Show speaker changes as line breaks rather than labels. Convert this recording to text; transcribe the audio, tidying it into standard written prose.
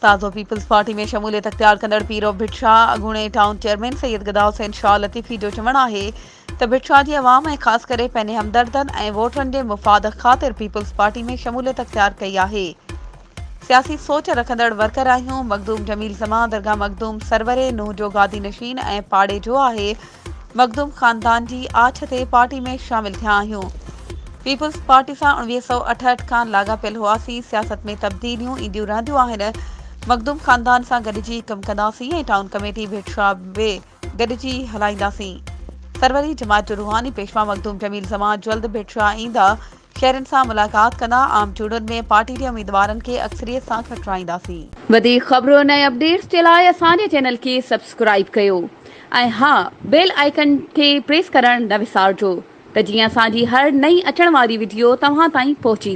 ताज़ो peoples party में शमूलियत अख्तियार कंदड़ पीर ऑफ भिटशा अॻूणे टाउन चेयरमैन सैयद गदा हुसैन शाह लतीफ़ी जो चवणु आहे त भिटशा जी अवाम ऐं ख़ासि करे पंहिंजे हमदर्दनि ऐं वोटरनि जे मुफ़ाद ख़ातिर पीपल्स पार्टी में शमूलियत अख्तियार कई आहे। सियासी सोच रखंदड़ वर्कर आहियूं। मखदूम जमील ज़मा दरगाह मखदूम सरवरे नूह जो गादी नशीन ऐं पाड़े जो आहे। मखदूम ख़ानदान जी आछ ते पार्टी में शामिल थिया आहियूं। पीपल्स पार्टी सां 1968 खां लाॻापियल हुआसीं। सियासत में तब्दीलियूं ईंदियूं रहंदियूं आहिनि। मखदूम ख़ानदान सां गॾिजी कमु कंदासीं ऐं टाउन कमेटी भिटशा बि गॾिजी हलाईंदासीं। सरवरी जमात जो रूहानी पेशवा मखदूम जमील ज़मा जल्द भिटशा ईंदा। शहरनि सां मुलाक़ात कंदा। आम चूंडुनि में पार्टी जे उम्मीदवारनि खे अक्सरियत सां खटराईंदासीं।
वधीक ख़बरुनि ऐं अपडेट्स जे लाइ असांजे चैनल खे सब्सक्राइब कयो ऐं हा बेल आइकन खे प्रेस करणु न विसारिजो त जीअं असांजी हर नई अचण वारी वीडियो तव्हां ताईं पहुची